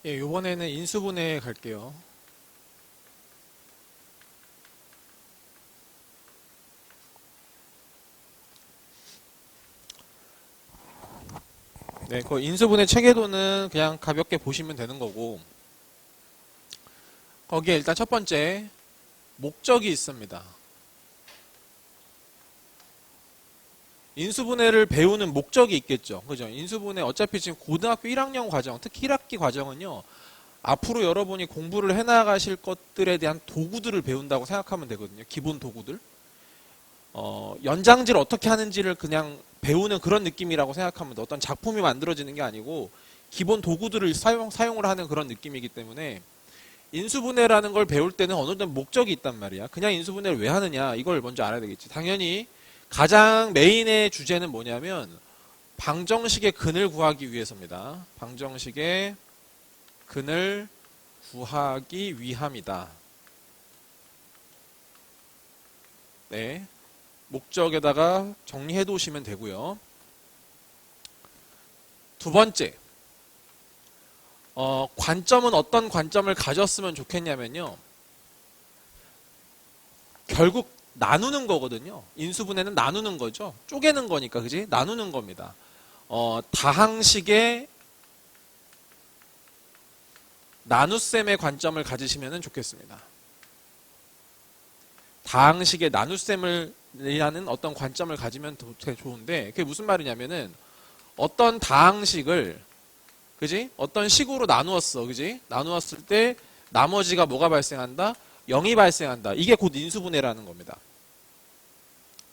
예, 요번에는 인수분해 갈게요. 네, 그 인수분해 체계도는 그냥 가볍게 보시면 되는 거고, 거기에 일단 첫 번째, 목적이 있습니다. 인수분해를 배우는 목적이 있겠죠. 그죠? 인수분해 어차피 지금 고등학교 1학년 과정, 특히 1학기 과정은요, 앞으로 여러분이 공부를 해나가실 것들에 대한 도구들을 배운다고 생각하면 되거든요. 기본 도구들. 연장지를 어떻게 하는지를 그냥 배우는 그런 느낌이라고 생각하면 돼. 어떤 작품이 만들어지는 게 아니고 기본 도구들을 사용을 하는 그런 느낌이기 때문에 인수분해라는 걸 배울 때는 어느 정도 목적이 있단 말이야. 그냥 인수분해를 왜 하느냐 이걸 먼저 알아야 되겠지. 당연히 가장 메인의 주제는 뭐냐면 방정식의 근을 구하기 위해서입니다. 방정식의 근을 구하기 위함이다. 네. 목적에다가 정리해 두시면 되고요. 두 번째, 관점은 어떤 관점을 가졌으면 좋겠냐면요. 결국 나누는 거거든요. 인수분해는 나누는 거죠. 쪼개는 거니까, 그지? 나누는 겁니다. 다항식의 나눗셈의 관점을 가지시면 좋겠습니다. 다항식의 나눗셈을 이라는 어떤 관점을 가지면 되게 좋은데 그게 무슨 말이냐면은 어떤 다항식을 그지? 어떤 식으로 나누었어. 그지? 나누었을 때 나머지가 뭐가 발생한다? 0이 발생한다. 이게 곧 인수분해라는 겁니다.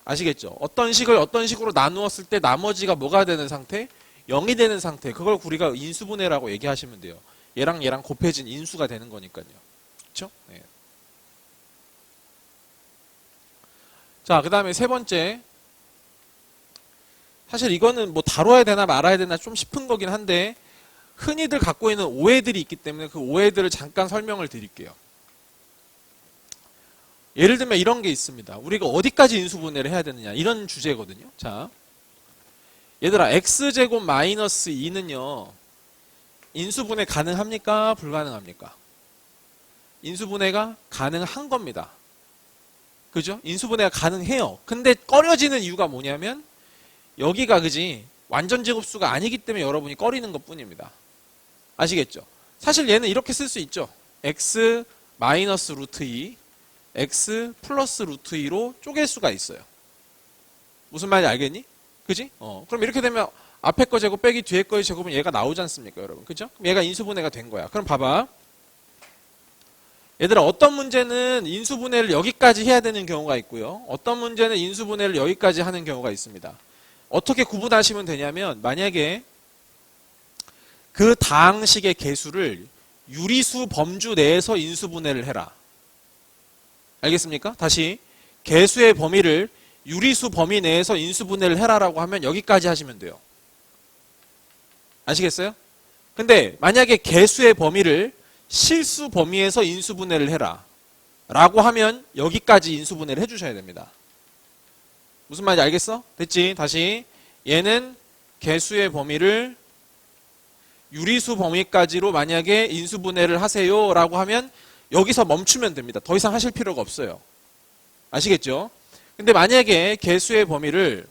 아시겠죠? 어떤 식을 어떤 식으로 나누었을 때 나머지가 뭐가 되는 상태? 0이 되는 상태. 그걸 우리가 인수분해라고 얘기하시면 돼요. 얘랑 얘랑 곱해진 인수가 되는 거니까요. 그렇죠? 네. 자, 그 다음에 세 번째. 사실 이거는 뭐 다뤄야 되나 말아야 되나 좀 싶은 거긴 한데 흔히들 갖고 있는 오해들이 있기 때문에 그 오해들을 잠깐 설명을 드릴게요. 예를 들면 이런 게 있습니다. 우리가 어디까지 인수분해를 해야 되느냐 이런 주제거든요. 자, 얘들아 x제곱 마이너스 2는요. 인수분해 가능합니까? 불가능합니까? 인수분해가 가능한 겁니다. 그죠? 인수분해가 가능해요. 근데 꺼려지는 이유가 뭐냐면 여기가 그지 완전 제곱수가 아니기 때문에 여러분이 꺼리는 것 뿐입니다. 아시겠죠? 사실 얘는 이렇게 쓸 수 있죠. x 마이너스 루트 2 x 플러스 루트 2로 쪼갤 수가 있어요. 무슨 말인지 알겠니? 그지? 그럼 이렇게 되면 앞에 거 제곱 빼기 뒤에 거의 제곱은 얘가 나오지 않습니까, 여러분? 그죠? 그럼 얘가 인수분해가 된 거야. 그럼 봐봐. 얘들아 어떤 문제는 인수분해를 여기까지 해야 되는 경우가 있고요. 어떤 문제는 인수분해를 여기까지 하는 경우가 있습니다. 어떻게 구분하시면 되냐면 만약에 그 다항식의 개수를 유리수 범주 내에서 인수분해를 해라. 알겠습니까? 다시 개수의 범위를 유리수 범위 내에서 인수분해를 해라라고 하면 여기까지 하시면 돼요. 아시겠어요? 근데 만약에 개수의 범위를 실수 범위에서 인수분해를 해라 라고 하면 여기까지 인수분해를 해주셔야 됩니다. 무슨 말인지 알겠어? 됐지? 다시 얘는 개수의 범위를 유리수 범위까지로 만약에 인수분해를 하세요 라고 하면 여기서 멈추면 됩니다. 더 이상 하실 필요가 없어요. 아시겠죠? 근데 만약에 개수의 범위를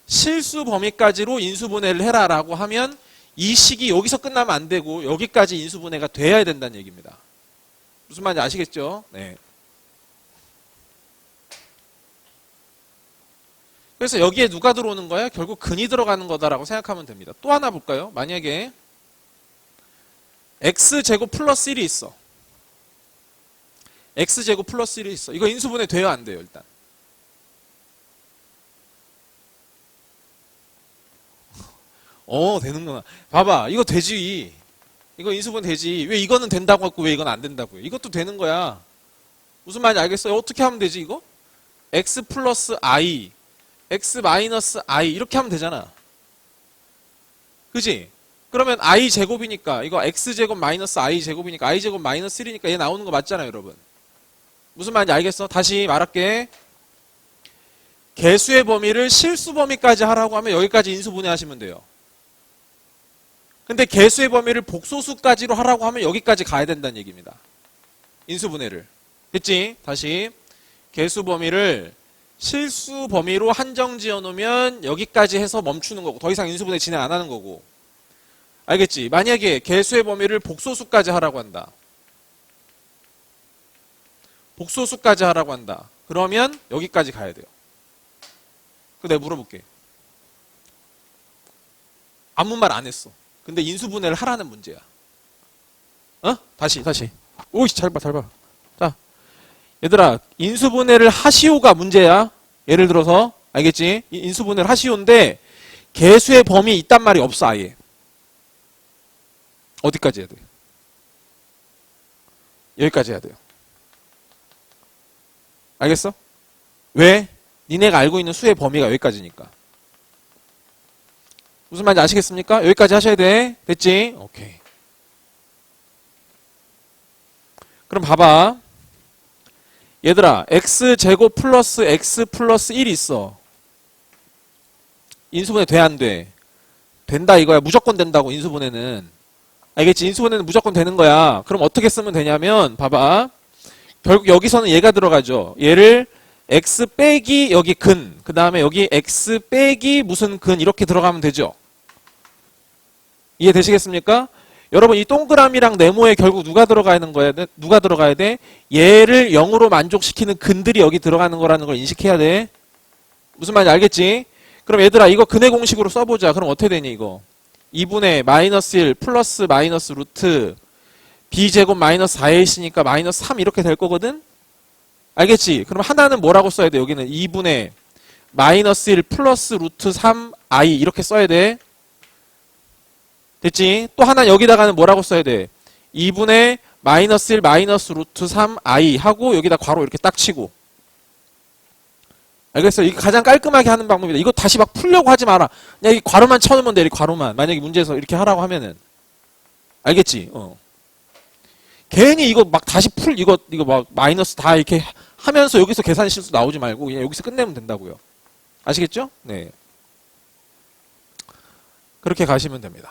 실수 범위까지로 인수분해를 해라 라고 하면 이 식이 여기서 끝나면 안 되고 여기까지 인수분해가 돼야 된다는 얘기입니다. 무슨 말인지 아시겠죠? 네. 그래서 여기에 누가 들어오는 거야? 결국 근이 들어가는 거다라고 생각하면 됩니다. 또 하나 볼까요? 만약에 x제곱 플러스 1이 있어. x제곱 플러스 1이 있어. 이거 인수분해 돼요? 안 돼요? 일단. 되는구나. 봐봐. 이거 되지. 이거 인수분해 되지. 왜 이거는 된다고 했고 왜 이건 안 된다고요? 이것도 되는 거야. 무슨 말인지 알겠어요? 어떻게 하면 되지 이거? x 플러스 i, x 마이너스 i 이렇게 하면 되잖아. 그지? 그러면 i 제곱이니까 이거 x 제곱 마이너스 i 제곱이니까 i 제곱 마이너스 1이니까 얘 나오는 거 맞잖아요, 여러분. 무슨 말인지 알겠어? 다시 말할게. 개수의 범위를 실수 범위까지 하라고 하면 여기까지 인수분해 하시면 돼요. 근데 개수의 범위를 복소수까지로 하라고 하면 여기까지 가야 된다는 얘기입니다. 인수분해를. 됐지? 다시. 개수 범위를 실수 범위로 한정 지어 놓으면 여기까지 해서 멈추는 거고 더 이상 인수분해 진행 안 하는 거고. 알겠지? 만약에 개수의 범위를 복소수까지 하라고 한다. 복소수까지 하라고 한다. 그러면 여기까지 가야 돼요. 내가 물어볼게. 아무 말 안 했어. 근데 인수분해를 하라는 문제야. 어? 다시. 오이, 잘 봐. 자, 얘들아, 인수분해를 하시오가 문제야. 예를 들어서, 알겠지? 인수분해를 하시오인데, 개수의 범위 있단 말이 없어, 아예. 어디까지 해야 돼? 여기까지 해야 돼요. 알겠어? 왜? 니네가 알고 있는 수의 범위가 여기까지니까. 무슨 말인지 아시겠습니까? 여기까지 하셔야 돼. 됐지? 오케이. 그럼 봐봐. 얘들아, x제곱 플러스 x 플러스 1이 있어. 인수분해 돼, 안 돼? 된다 이거야. 무조건 된다고, 인수분해는. 알겠지? 인수분해는 무조건 되는 거야. 그럼 어떻게 쓰면 되냐면, 봐봐. 결국 여기서는 얘가 들어가죠. 얘를 x 빼기 여기 근, 그 다음에 여기 x 빼기 무슨 근 이렇게 들어가면 되죠. 이해되시겠습니까? 여러분 이 동그라미랑 네모에 결국 누가 들어가야 돼? 얘를 0으로 만족시키는 근들이 여기 들어가는 거라는 걸 인식해야 돼. 무슨 말인지 알겠지? 그럼 얘들아 이거 근의 공식으로 써보자. 그럼 어떻게 되니 이거? 2분의 마이너스 1 플러스 마이너스 루트 b제곱 마이너스 4ac니까 마이너스 3 이렇게 될 거거든? 알겠지? 그럼 하나는 뭐라고 써야 돼? 여기는 2분의 마이너스 1 플러스 루트 3i 이렇게 써야 돼. 됐지? 또 하나 여기다가는 뭐라고 써야 돼? 2분의 마이너스 1 마이너스 루트 3i 하고 여기다 괄호 이렇게 딱 치고. 알겠어? 이게 가장 깔끔하게 하는 방법이다. 이거 다시 막 풀려고 하지 마라. 그냥 이 괄호만 쳐놓으면 돼. 이 괄호만. 만약에 문제에서 이렇게 하라고 하면은. 알겠지? 괜히 이거 막 다시 이거 막 마이너스 다 이렇게 하면서 여기서 계산 실수 나오지 말고 그냥 여기서 끝내면 된다고요. 아시겠죠? 네. 그렇게 가시면 됩니다.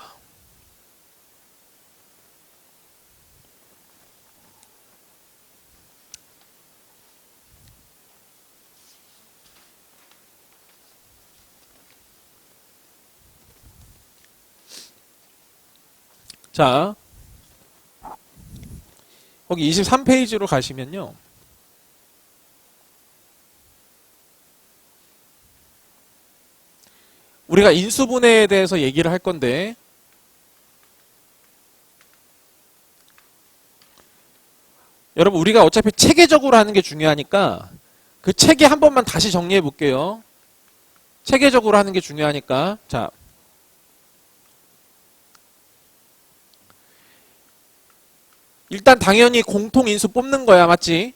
자, 거기 23페이지로 가시면요. 우리가 인수분해에 대해서 얘기를 할 건데 여러분 우리가 어차피 체계적으로 하는 게 중요하니까 그 체계 한 번만 다시 정리해 볼게요. 체계적으로 하는 게 중요하니까 자 일단 당연히 공통인수 뽑는 거야. 맞지?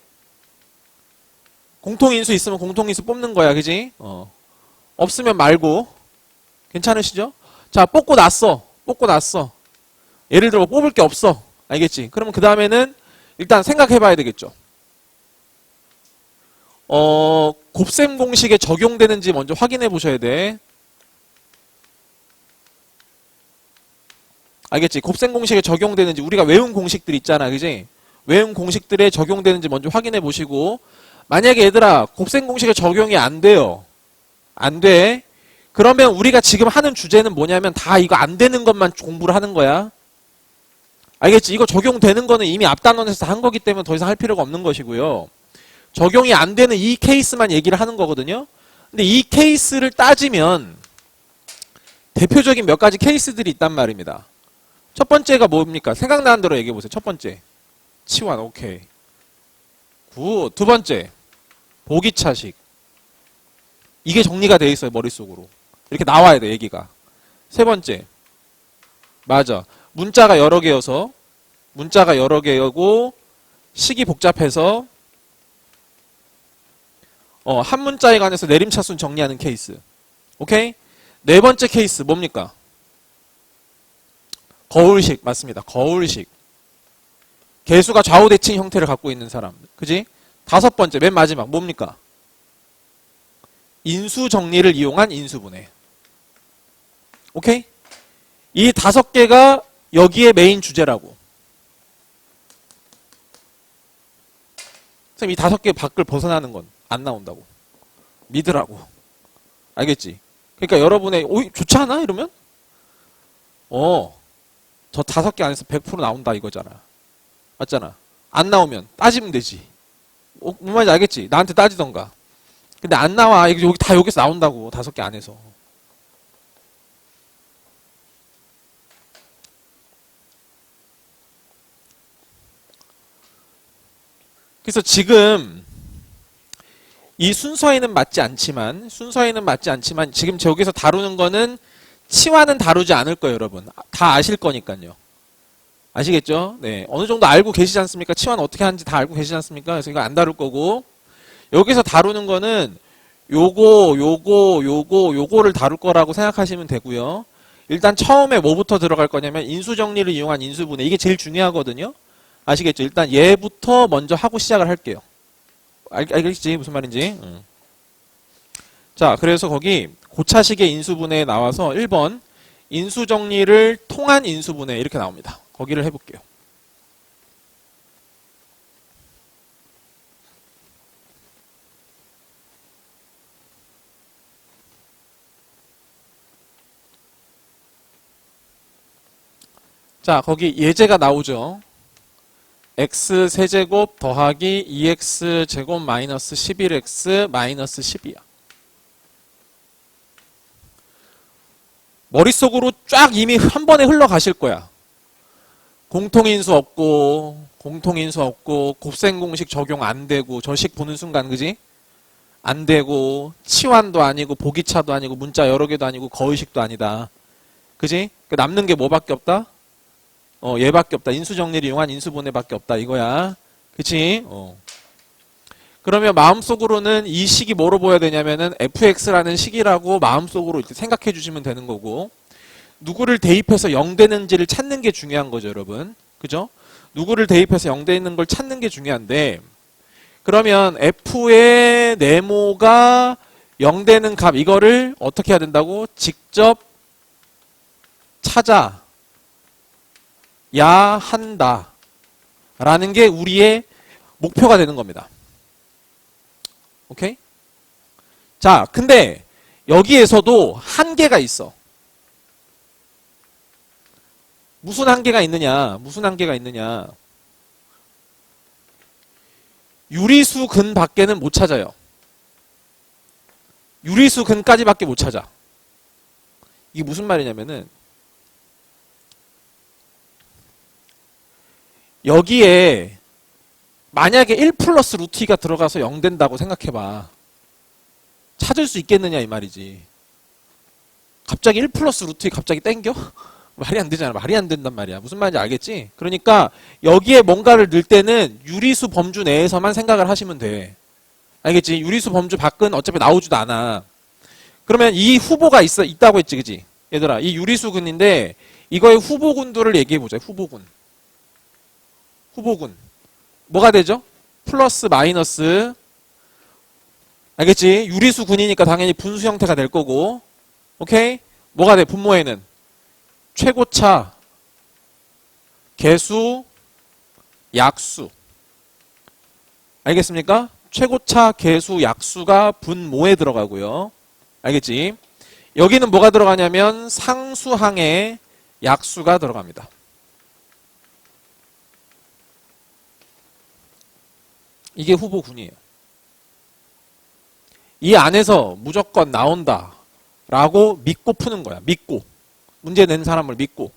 공통인수 있으면 공통인수 뽑는 거야. 그지? 없으면 말고. 괜찮으시죠? 자, 뽑고 났어. 예를 들어 뽑을 게 없어. 알겠지? 그러면 그 다음에는 일단 생각해 봐야 되겠죠. 곱셈 공식에 적용되는지 먼저 확인해 보셔야 돼. 알겠지? 곱셈 공식에 적용되는지 우리가 외운 공식들 있잖아. 그지? 외운 공식들에 적용되는지 먼저 확인해 보시고 만약에 얘들아 곱셈 공식에 적용이 안 돼요. 안 돼. 그러면 우리가 지금 하는 주제는 뭐냐면 다 이거 안 되는 것만 공부를 하는 거야. 알겠지? 이거 적용되는 거는 이미 앞 단원에서 다 한 거기 때문에 더 이상 할 필요가 없는 것이고요. 적용이 안 되는 이 케이스만 얘기를 하는 거거든요. 근데 이 케이스를 따지면 대표적인 몇 가지 케이스들이 있단 말입니다. 첫 번째가 뭡니까? 생각나는 대로 얘기해 보세요. 첫 번째. 치환. 오케이. 굿. 두 번째. 보기차식. 이게 정리가 돼 있어요. 머릿속으로. 이렇게 나와야 돼. 얘기가. 세 번째. 맞아. 문자가 여러 개여서 문자가 여러 개고 식이 복잡해서 한 문자에 관해서 내림차순 정리하는 케이스. 오케이? 네 번째 케이스 뭡니까? 거울식. 맞습니다. 거울식. 개수가 좌우대칭 형태를 갖고 있는 사람. 그지? 다섯 번째 맨 마지막 뭡니까? 인수 정리를 이용한 인수분해. 오케이? 이 5개가 여기에 메인 주제라고. 선생님 이 5개 밖을 벗어나는 건 안 나온다고. 믿으라고. 알겠지? 그러니까 여러분의 좋지 않아? 이러면? 저 5개 안에서 100% 나온다 이거잖아. 맞잖아. 안 나오면 따지면 되지. 뭔 말인지 알겠지? 나한테 따지던가. 근데 안 나와. 여기 다 여기서 나온다고. 5개 안에서. 그래서 지금 이 순서에는 맞지 않지만 지금 저기서 다루는 거는 치와는 다루지 않을 거예요, 여러분. 다 아실 거니까요. 아시겠죠? 네. 어느 정도 알고 계시지 않습니까? 치와는 어떻게 하는지 다 알고 계시지 않습니까? 그래서 이거 안 다룰 거고. 여기서 다루는 거는 요거를 다룰 거라고 생각하시면 되고요. 일단 처음에 뭐부터 들어갈 거냐면 인수정리를 이용한 인수분해. 이게 제일 중요하거든요. 아시겠죠? 일단 얘부터 먼저 하고 시작을 할게요. 알겠지? 무슨 말인지. 자, 그래서 거기 고차식의 인수분해에 나와서 1번 인수정리를 통한 인수분해 이렇게 나옵니다. 거기를 해볼게요. 자, 거기 예제가 나오죠. x 세제곱 더하기 2x 제곱 마이너스 11x 마이너스 10이야. 머릿속으로 쫙 이미 한 번에 흘러가실 거야. 공통인수 없고 곱셈 공식 적용 안 되고 저식 보는 순간 그지? 안 되고 치환도 아니고 보기차도 아니고 문자 여러 개도 아니고 거의식도 아니다. 그지? 남는 게 뭐밖에 없다? 얘밖에 없다. 인수정리를 이용한 인수분해밖에 없다. 이거야. 그치? 그러면 마음속으로는 이 식이 뭐로 보여야 되냐면은 fx라는 식이라고 마음속으로 이렇게 생각해 주시면 되는 거고, 누구를 대입해서 0 되는지를 찾는 게 중요한 거죠, 여러분. 그죠? 누구를 대입해서 0 되는 걸 찾는 게 중요한데, 그러면 f의 네모가 0 되는 값, 이거를 어떻게 해야 된다고? 직접 찾아야 한다. 라는 게 우리의 목표가 되는 겁니다. 오케이? 자, 근데 여기에서도 한계가 있어. 무슨 한계가 있느냐? 유리수 근 밖에는 못 찾아요. 유리수 근까지밖에 못 찾아. 이게 무슨 말이냐면은 여기에 만약에 1 플러스 루트 2가 들어가서 0 된다고 생각해봐. 찾을 수 있겠느냐 이 말이지. 갑자기 1 플러스 루트 2 갑자기 땡겨? 말이 안 되잖아. 말이 안 된단 말이야. 무슨 말인지 알겠지? 그러니까 여기에 뭔가를 넣을 때는 유리수 범주 내에서만 생각을 하시면 돼. 알겠지? 유리수 범주 밖은 어차피 나오지도 않아. 그러면 이 후보가 있다고 했지, 그지? 얘들아, 이 유리수근인데 이거의 후보군들을 얘기해보자. 후보군. 뭐가 되죠? 플러스 마이너스. 알겠지? 유리수군이니까 당연히 분수 형태가 될 거고. 오케이? 뭐가 돼? 분모에는 최고차, 개수, 약수. 알겠습니까? 최고차, 개수, 약수가 분모에 들어가고요. 알겠지? 여기는 뭐가 들어가냐면 상수항에 약수가 들어갑니다. 이게 후보군이에요. 이 안에서 무조건 나온다 라고 믿고 푸는 거야. 믿고. 문제 낸 사람을 믿고.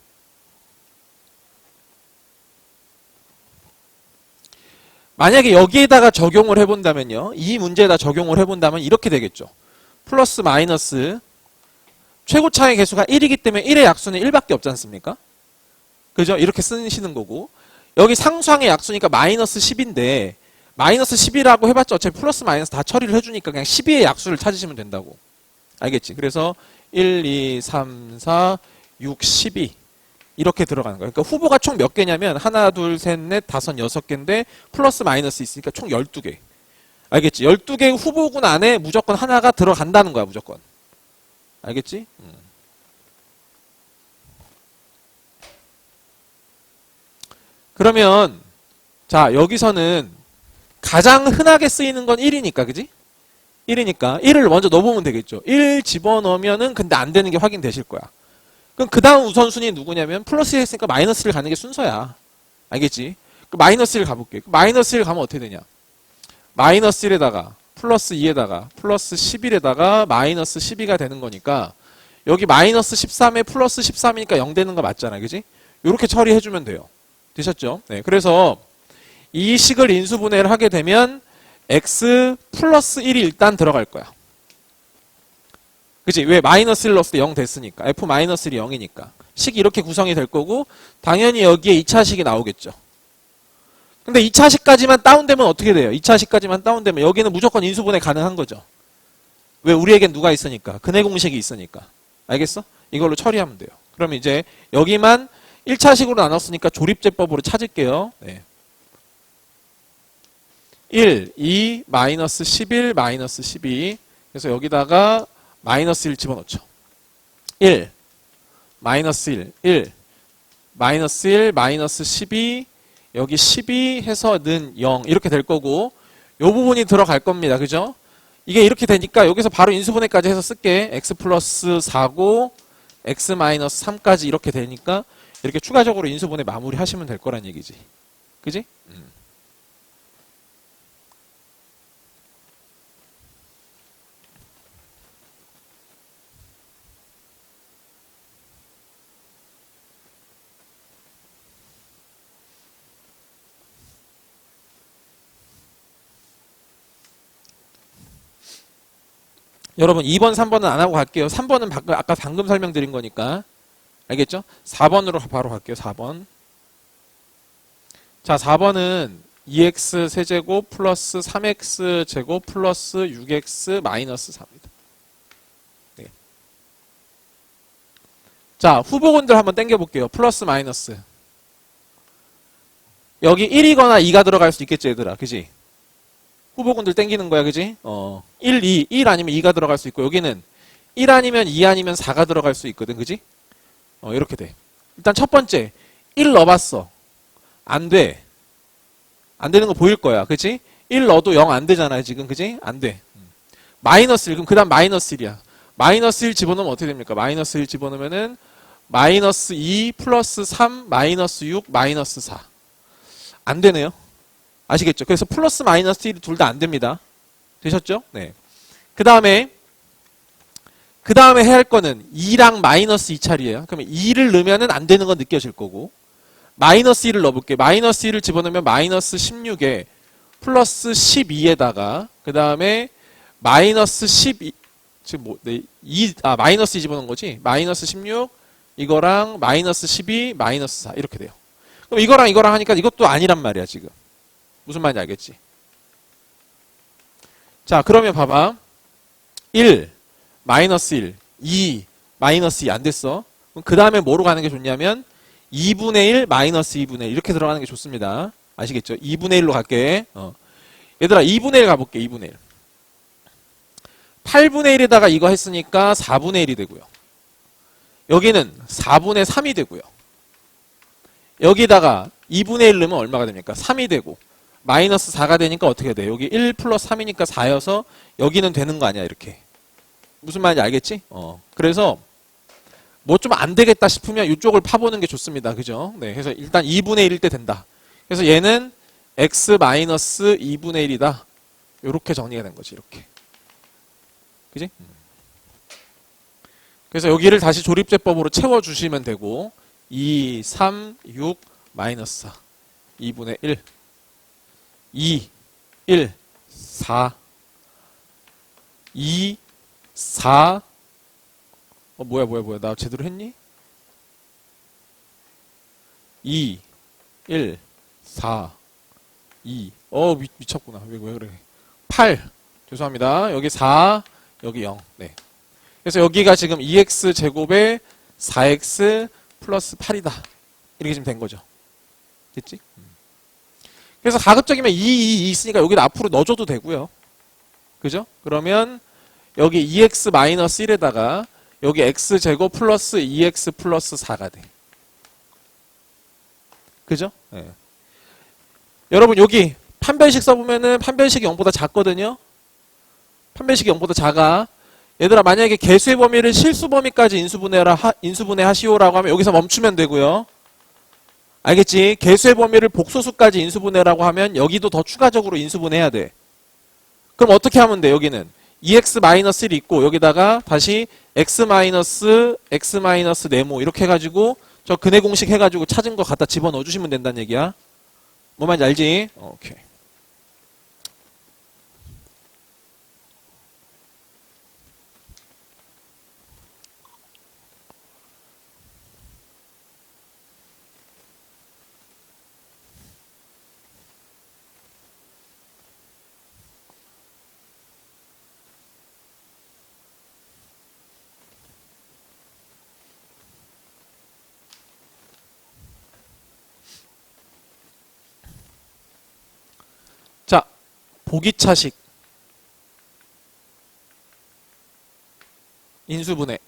만약에 여기에다가 적용을 해본다면요. 이 문제에다 적용을 해본다면 이렇게 되겠죠. 플러스 마이너스 최고차의 개수가 1이기 때문에 1의 약수는 1밖에 없지 않습니까? 그죠? 이렇게 쓰시는 거고, 여기 상수항의 약수니까 마이너스 10인데 마이너스 10이라고 해봤자 어차피 플러스 마이너스 다 처리를 해주니까 그냥 12의 약수를 찾으시면 된다고. 알겠지? 그래서 1, 2, 3, 4, 6, 12 이렇게 들어가는 거예요. 그러니까 후보가 총 몇 개냐면 하나, 둘, 셋, 넷, 다섯, 여섯 개인데 플러스 마이너스 있으니까 총 12개. 알겠지? 12개 후보군 안에 무조건 하나가 들어간다는 거야. 무조건. 알겠지? 그러면 자 여기서는 가장 흔하게 쓰이는 건 1이니까 그지? 1이니까 1을 먼저 넣어보면 되겠죠. 1 집어넣으면은 근데 안 되는 게 확인되실 거야. 그럼 그 다음 우선순위 누구냐면 플러스 했으니까 마이너스를 가는 게 순서야. 알겠지? 그 마이너스 1 가볼게. 마이너스 1 가면 어떻게 되냐? 마이너스 1에다가 플러스 2에다가 플러스 11에다가 마이너스 12가 되는 거니까 여기 마이너스 13에 플러스 13이니까 0 되는 거 맞잖아. 그지? 이렇게 처리해주면 돼요. 되셨죠? 네. 그래서 이 식을 인수분해를 하게 되면 x 플러스 1이 일단 들어갈 거야. 그치? 왜? 마이너스 1 넣었을 때 0 됐으니까. f 마이너스 1이 0이니까. 식이 이렇게 구성이 될 거고 당연히 여기에 2차식이 나오겠죠. 근데 2차식까지만 다운되면 어떻게 돼요? 2차식까지만 다운되면 여기는 무조건 인수분해 가능한 거죠. 왜? 우리에겐 누가 있으니까. 근해 공식이 있으니까. 알겠어? 이걸로 처리하면 돼요. 그럼 이제 여기만 1차식으로 나눴으니까 조립제법으로 찾을게요. 네. 1, 2, 마이너스 11, 마이너스 12. 그래서 여기다가 마이너스 1 집어넣죠. 1, 마이너스 1, 1, 마이너스 1, 마이너스 12, 여기 12 해서 는 0 이렇게 될 거고 요 부분이 들어갈 겁니다. 그죠? 이게 이렇게 되니까 여기서 바로 인수분해까지 해서 쓸게. x 플러스 4고 x 마이너스 3까지 이렇게 되니까 이렇게 추가적으로 인수분해 마무리 하시면 될 거란 얘기지. 그지? 여러분 2번, 3번은 안 하고 갈게요. 3번은 아까 방금 설명드린 거니까. 알겠죠? 4번으로 바로 갈게요. 4번. 자, 4번은 2x 세제곱 플러스 3x 제곱 플러스 6x 마이너스 4입니다. 네. 자, 후보군들 한번 땡겨볼게요. 플러스 마이너스. 여기 1이거나 2가 들어갈 수 있겠지, 얘들아. 그지? 후보군들 땡기는 거야, 그지? 1, 2, 1 아니면 2가 들어갈 수 있고, 여기는 1 아니면 2 아니면 4가 들어갈 수 있거든, 그지? 이렇게 돼. 일단 첫 번째, 1 넣어봤어. 안 돼. 안 되는 거 보일 거야, 그지? 1 넣어도 0 안 되잖아, 지금, 그지? 안 돼. 마이너스 1, 그럼 그 다음 마이너스 1이야. 마이너스 1 집어넣으면 어떻게 됩니까? 마이너스 1 집어넣으면은, 마이너스 2 플러스 3 마이너스 6 마이너스 4. 안 되네요. 아시겠죠? 그래서 플러스 마이너스 1이 둘 다 안 됩니다. 되셨죠? 네. 그 다음에 해야 할 거는 2랑 마이너스 2 처리예요. 그러면 2를 넣으면 안 되는 건 느껴질 거고 마이너스 1을 넣어볼게. 마이너스 1을 집어넣으면 마이너스 16에 플러스 12에다가 그 다음에 마이너스 12 지금 뭐 마이너스 2 집어넣은 거지. 마이너스 16 이거랑 마이너스 12 마이너스 4 이렇게 돼요. 그럼 이거랑 하니까 이것도 아니란 말이야 지금. 무슨 말인지 알겠지? 자, 그러면 봐봐. 1, 마이너스 1, 2, 마이너스 2 안 됐어. 그 다음에 뭐로 가는 게 좋냐면 2분의 1, 마이너스 2분의 1 이렇게 들어가는 게 좋습니다. 아시겠죠? 2분의 1로 갈게. 얘들아 2분의 1 가볼게. 2분의 1. 8분의 1에다가 이거 했으니까 4분의 1이 되고요. 여기는 4분의 3이 되고요. 여기다가 2분의 1 넣으면 얼마가 됩니까? 3이 되고 마이너스 4가 되니까 어떻게 돼? 여기 1 플러스 3이니까 4여서 여기는 되는 거 아니야 이렇게. 무슨 말인지 알겠지? 그래서 뭐 좀 안 되겠다 싶으면 이쪽을 파보는 게 좋습니다. 그죠? 네, 그래서 일단 2분의 1일 때 된다. 그래서 얘는 x 마이너스 2분의 1이다. 이렇게 정리가 된 거지 이렇게. 그지? 그래서 여기를 다시 조립제법으로 채워주시면 되고 2, 3, 6, 마이너스 4 2분의 1 2, 1, 4 2, 4 뭐야 나 제대로 했니? 2, 1, 4 2 미쳤구나. 왜 그래. 8 죄송합니다. 여기 4 여기 0 네. 그래서 여기가 지금 2x 제곱에 4x 플러스 8이다. 이렇게 지금 된 거죠. 됐지? 그래서 가급적이면 2 있으니까 여기다 앞으로 넣어줘도 되고요. 그죠? 그러면 여기 2x 마이너스 1에다가 여기 x 제곱 플러스 2x 플러스 4가 돼. 그죠? 네. 여러분 여기 판별식 써보면은 판별식이 0보다 작거든요. 판별식이 0보다 작아. 얘들아 만약에 개수의 범위를 실수 범위까지 인수분해하시오라고 하면 여기서 멈추면 되고요. 알겠지? 개수의 범위를 복소수까지 인수분해라고 하면 여기도 더 추가적으로 인수분해해야 돼. 그럼 어떻게 하면 돼? 여기는 2x-1이 있고 여기다가 다시 x 네모 이렇게 해가지고 저 근해 공식 해가지고 찾은 거 갖다 집어넣어 주시면 된다는 얘기야. 뭐 말인지 알지? 오케이. 자, 보기차식 인수분해.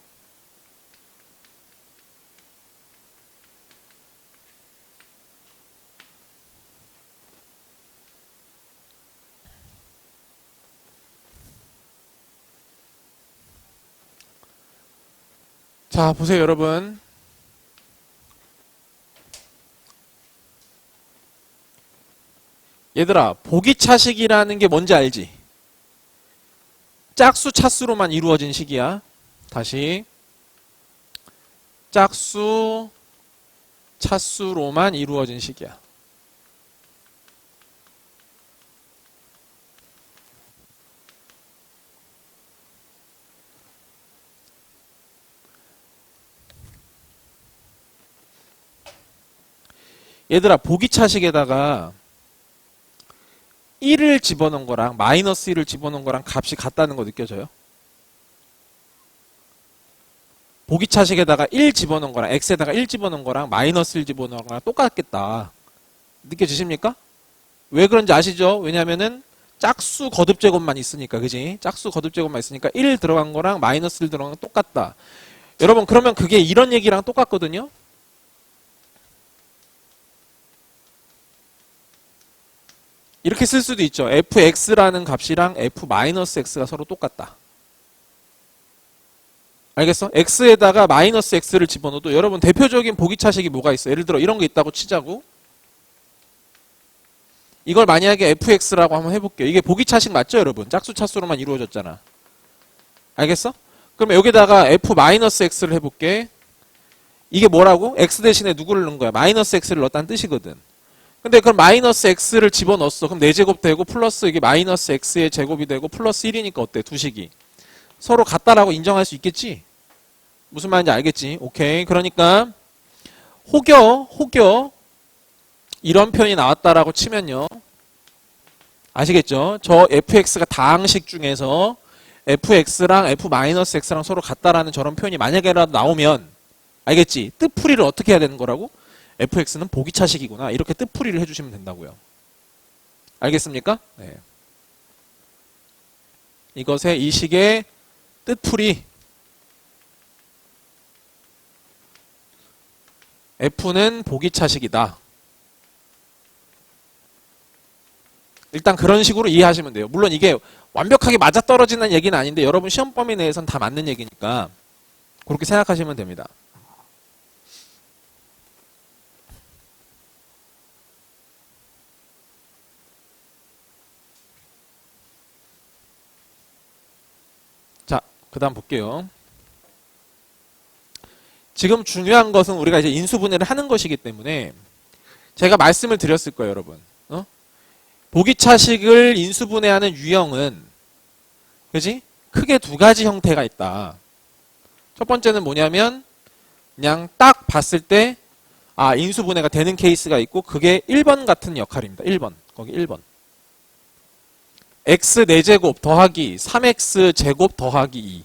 자, 보세요, 여러분. 얘들아, 보기차식이라는 게 뭔지 알지? 짝수, 차수로만 이루어진 식이야. 다시. 짝수, 차수로만 이루어진 식이야. 얘들아, 보기차식에다가 1을 집어넣은 거랑 마이너스 1을 집어넣은 거랑 값이 같다는 거 느껴져요? 보기차식에다가 1 집어넣은 거랑 x에다가 1 집어넣은 거랑 마이너스 1 집어넣은 거랑 똑같겠다. 느껴지십니까? 왜 그런지 아시죠? 왜냐면은 짝수 거듭 제곱만 있으니까, 그지? 짝수 거듭 제곱만 있으니까 1 들어간 거랑 마이너스 1 들어간 거 똑같다. 여러분, 그러면 그게 이런 얘기랑 똑같거든요? 이렇게 쓸 수도 있죠. fx라는 값이랑 f-x가 서로 똑같다. 알겠어? x에다가 마이너스 x를 집어넣어도 여러분 대표적인 보기차식이 뭐가 있어? 예를 들어 이런 게 있다고 치자고. 이걸 만약에 fx라고 한번 해볼게요. 이게 보기차식 맞죠, 여러분? 짝수 차수로만 이루어졌잖아. 알겠어? 그러면 여기다가 f-x를 해볼게. 이게 뭐라고? x 대신에 누구를 넣은 거야? 마이너스 x를 넣었다는 뜻이거든. 근데 그럼 마이너스 x를 집어넣었어. 그럼 4제곱 되고 플러스 이게 마이너스 x의 제곱이 되고 플러스 1이니까 어때? 두 식이. 서로 같다라고 인정할 수 있겠지? 무슨 말인지 알겠지? 오케이. 그러니까 혹여 이런 표현이 나왔다라고 치면요. 아시겠죠? 저 fx가 다항식 중에서 fx랑 f-x랑 서로 같다라는 저런 표현이 만약에라도 나오면 알겠지? 뜻풀이를 어떻게 해야 되는 거라고? fx는 보기차식이구나. 이렇게 뜻풀이를 해주시면 된다고요. 알겠습니까? 네. 이것의 이 식의 뜻풀이 f는 보기차식이다. 일단 그런 식으로 이해하시면 돼요. 물론 이게 완벽하게 맞아떨어지는 얘기는 아닌데 여러분 시험 범위 내에서는 다 맞는 얘기니까 그렇게 생각하시면 됩니다. 자, 그 다음 볼게요. 지금 중요한 것은 우리가 이제 인수분해를 하는 것이기 때문에 제가 말씀을 드렸을 거예요, 여러분. 보기차식을 인수분해하는 유형은 그지? 크게 두 가지 형태가 있다. 첫 번째는 뭐냐면 그냥 딱 봤을 때 인수분해가 되는 케이스가 있고 그게 1번 같은 역할입니다. 1번. 거기 1번. x 4제곱 더하기 3x 제곱 더하기 2.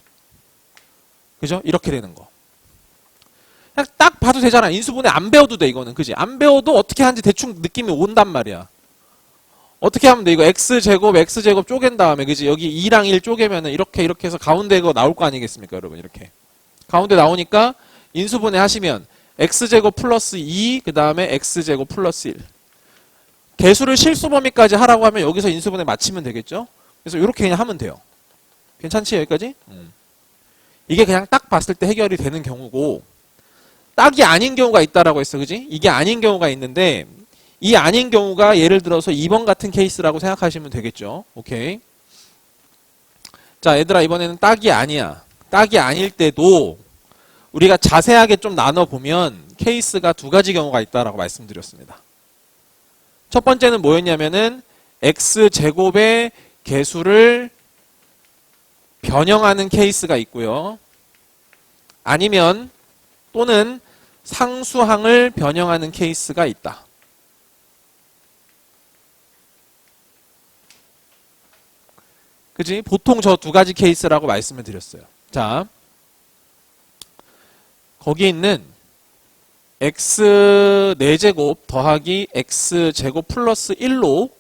그죠? 이렇게 되는 거. 그냥 딱 봐도 되잖아. 인수분해 안 배워도 돼, 이거는. 그지? 안 배워도 어떻게 하는지 대충 느낌이 온단 말이야. 어떻게 하면 돼? 이거 x제곱 쪼갠 다음에, 그지? 여기 2랑 1 쪼개면은 이렇게 해서 가운데 거 나올 거 아니겠습니까, 여러분? 이렇게. 가운데 나오니까 인수분해 하시면 x제곱 플러스 2, 그 다음에 x제곱 플러스 1. 개수를 실수 범위까지 하라고 하면 여기서 인수분해 맞추면 되겠죠? 그래서 이렇게 그냥 하면 돼요. 괜찮지 여기까지? 이게 그냥 딱 봤을 때 해결이 되는 경우고 딱이 아닌 경우가 있다라고 했어. 그지? 이게 아닌 경우가 있는데 이 아닌 경우가 예를 들어서 2번 같은 케이스라고 생각하시면 되겠죠. 오케이. 자, 얘들아 이번에는 딱이 아니야. 딱이 아닐 때도 우리가 자세하게 좀 나눠보면 케이스가 두 가지 경우가 있다라고 말씀드렸습니다. 첫 번째는 뭐였냐면은 x제곱의 개수를 변형하는 케이스가 있고요. 아니면 또는 상수항을 변형하는 케이스가 있다. 그지? 보통 저 두 가지 케이스라고 말씀을 드렸어요. 자, 거기 있는 x 4제곱 더하기 x제곱 플러스 1로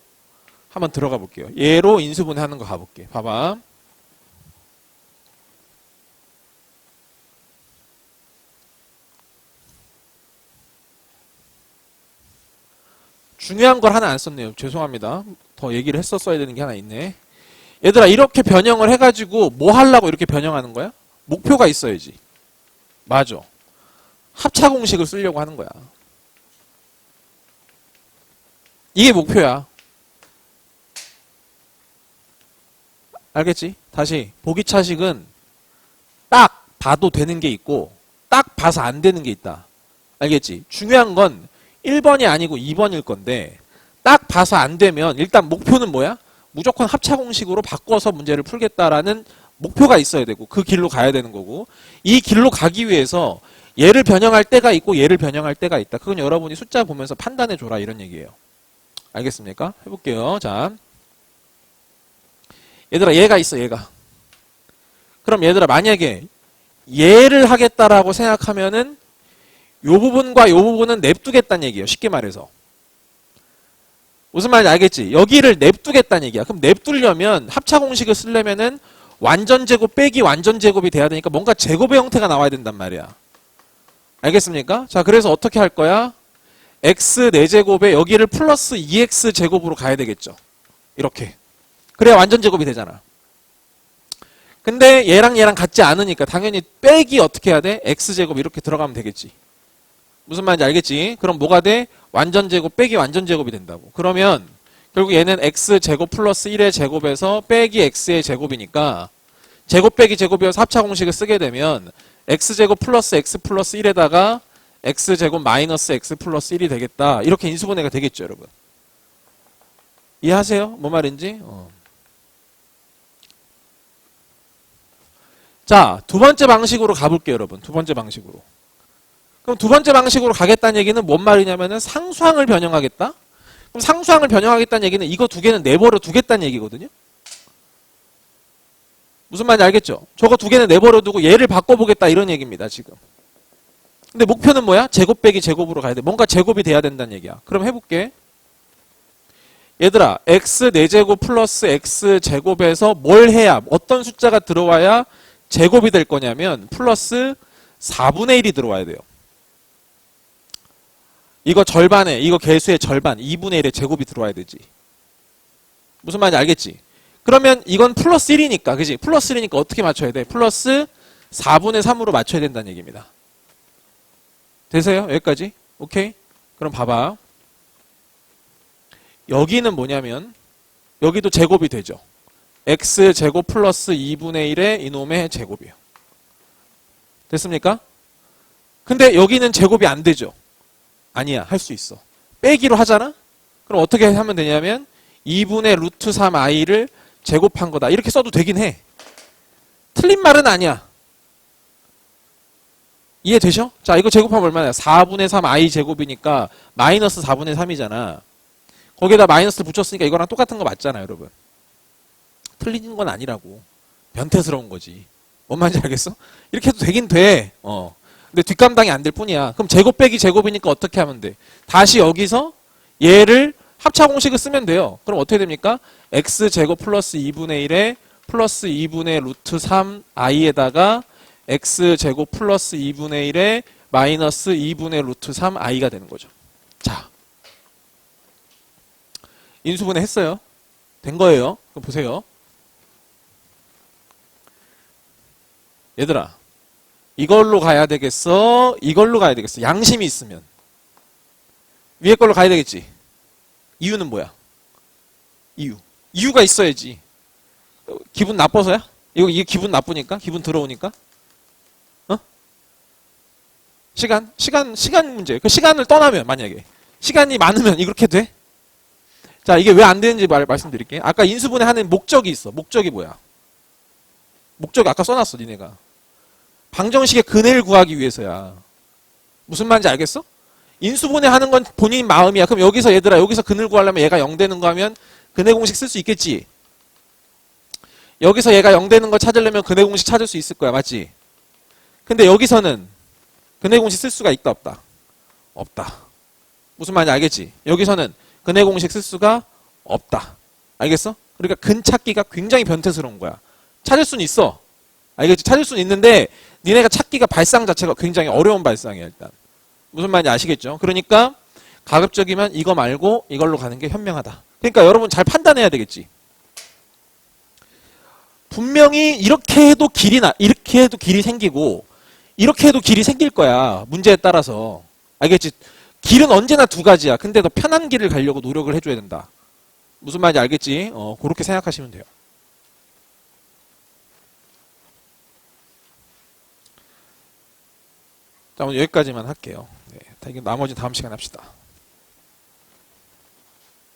한번 들어가 볼게요. 얘로 인수분해하는 거 가볼게. 봐봐. 중요한 걸 하나 안 썼네요. 죄송합니다. 더 얘기를 했었어야 되는 게 하나 있네. 얘들아 이렇게 변형을 해가지고 뭐 하려고 이렇게 변형하는 거야? 목표가 있어야지. 맞아. 합차 공식을 쓰려고 하는 거야. 이게 목표야. 알겠지? 다시 보기 차식은 딱 봐도 되는 게 있고 딱 봐서 안 되는 게 있다. 알겠지? 중요한 건 1번이 아니고 2번일 건데 딱 봐서 안 되면 일단 목표는 뭐야? 무조건 합차 공식으로 바꿔서 문제를 풀겠다라는 목표가 있어야 되고 그 길로 가야 되는 거고 이 길로 가기 위해서 얘를 변형할 때가 있고 얘를 변형할 때가 있다. 그건 여러분이 숫자 보면서 판단해 줘라 이런 얘기예요. 알겠습니까? 해볼게요. 자, 얘들아 얘가 있어 얘가. 그럼 얘들아 만약에 얘를 하겠다라고 생각하면은 요 부분과 요 부분은 냅두겠다는 얘기예요. 쉽게 말해서. 무슨 말인지 알겠지? 여기를 냅두겠다는 얘기야. 그럼 냅두려면 합차 공식을 쓰려면은 완전 제곱 빼기 완전 제곱이 돼야 되니까 뭔가 제곱의 형태가 나와야 된단 말이야. 알겠습니까? 자, 그래서 어떻게 할 거야? x 4제곱에 여기를 플러스 2x 제곱으로 가야 되겠죠. 이렇게. 그래야 완전 제곱이 되잖아. 근데 얘랑 얘랑 같지 않으니까 당연히 빼기 어떻게 해야 돼? x제곱 이렇게 들어가면 되겠지. 무슨 말인지 알겠지? 그럼 뭐가 돼? 완전 제곱 빼기 완전 제곱이 된다고. 그러면 결국 얘는 x제곱 플러스 1의 제곱에서 빼기 x의 제곱이니까 제곱 빼기 제곱이어서 합차 공식을 쓰게 되면 x제곱 플러스 x 플러스 1에다가 x제곱 마이너스 x 플러스 1이 되겠다. 이렇게 인수분해가 되겠죠, 여러분. 이해하세요? 뭐 말인지? 자, 두 번째 방식으로 가볼게요, 여러분. 두 번째 방식으로. 그럼 두 번째 방식으로 가겠다는 얘기는 뭔 말이냐면은 상수항을 변형하겠다? 그럼 상수항을 변형하겠다는 얘기는 이거 두 개는 내버려 두겠다는 얘기거든요? 무슨 말인지 알겠죠? 저거 두 개는 내버려 두고 얘를 바꿔보겠다 이런 얘기입니다, 지금. 근데 목표는 뭐야? 제곱 빼기 제곱으로 가야 돼. 뭔가 제곱이 돼야 된다는 얘기야. 그럼 해볼게. 얘들아, x 4제곱 플러스 x 제곱에서 뭘 해야, 어떤 숫자가 들어와야 제곱이 될 거냐면 플러스 4분의 1이 들어와야 돼요. 이거 절반에, 이거 개수의 절반, 2분의 1의 제곱이 들어와야 되지. 무슨 말인지 알겠지? 그러면 이건 플러스 1이니까, 그지? 플러스 1이니까 어떻게 맞춰야 돼? 플러스 4분의 3으로 맞춰야 된다는 얘기입니다. 되세요? 여기까지? 오케이? 그럼 봐봐. 여기는 뭐냐면, 여기도 제곱이 되죠. x제곱 플러스 2분의 1의 이놈의 제곱이에요. 됐습니까? 근데 여기는 제곱이 안 되죠. 아니야, 할 수 있어. 빼기로 하잖아? 그럼 어떻게 하면 되냐면 2분의 루트 3i를 제곱한 거다. 이렇게 써도 되긴 해. 틀린 말은 아니야. 이해되셔? 자, 이거 제곱하면 얼마냐? 4분의 3i 제곱이니까 마이너스 4분의 3이잖아. 거기에다 마이너스를 붙였으니까 이거랑 똑같은 거 맞잖아, 여러분. 틀린 건 아니라고. 변태스러운 거지. 뭔 말인지 알겠어? 이렇게 해도 되긴 돼. 근데 뒷감당이 안 될 뿐이야. 그럼 제곱 빼기 제곱이니까 어떻게 하면 돼? 다시 여기서 얘를 합차 공식을 쓰면 돼요. 그럼 어떻게 됩니까? x제곱 플러스 2분의 1에 플러스 2분의 루트 3i에다가 x제곱 플러스 2분의 1에 마이너스 2분의 루트 3i가 되는 거죠. 자, 인수분해 했어요. 된 거예요. 그럼 보세요. 얘들아, 이걸로 가야 되겠어? 이걸로 가야 되겠어? 양심이 있으면. 위에 걸로 가야 되겠지? 이유는 뭐야? 이유가 있어야지. 기분 나빠서야? 이게 기분 나쁘니까? 기분 더러우니까? 어? 시간 문제. 그 시간을 떠나면, 만약에. 시간이 많으면 이렇게 돼? 자, 이게 왜 안 되는지 말씀드릴게요. 아까 인수분해 하는 목적이 있어. 목적이 뭐야? 목적 아까 써놨어, 니네가. 방정식의 근해를 구하기 위해서야. 무슨 말인지 알겠어? 인수분해 하는 건 본인 마음이야. 그럼 여기서 얘들아, 여기서 근을 구하려면 얘가 0 되는 거 하면 근해 공식 쓸 수 있겠지? 여기서 얘가 0 되는 거 찾으려면 근해 공식 찾을 수 있을 거야. 맞지? 근데 여기서는 근해 공식 쓸 수가 있다, 없다? 없다. 무슨 말인지 알겠지? 여기서는 근해 공식 쓸 수가 없다. 알겠어? 그러니까 근 찾기가 굉장히 변태스러운 거야. 찾을 수는 있어. 알겠지? 찾을 수는 있는데 니네가 찾기가 발상 자체가 굉장히 어려운 발상이야, 일단. 무슨 말인지 아시겠죠? 그러니까 가급적이면 이거 말고 이걸로 가는 게 현명하다. 그러니까 여러분 잘 판단해야 되겠지. 분명히 이렇게 해도 이렇게 해도 길이 생기고 이렇게 해도 길이 생길 거야. 문제에 따라서. 알겠지? 길은 언제나 두 가지야. 근데 더 편한 길을 가려고 노력을 해줘야 된다. 무슨 말인지 알겠지? 그렇게 생각하시면 돼요. 자, 오늘 여기까지만 할게요. 네, 나머지 다음 시간에 합시다.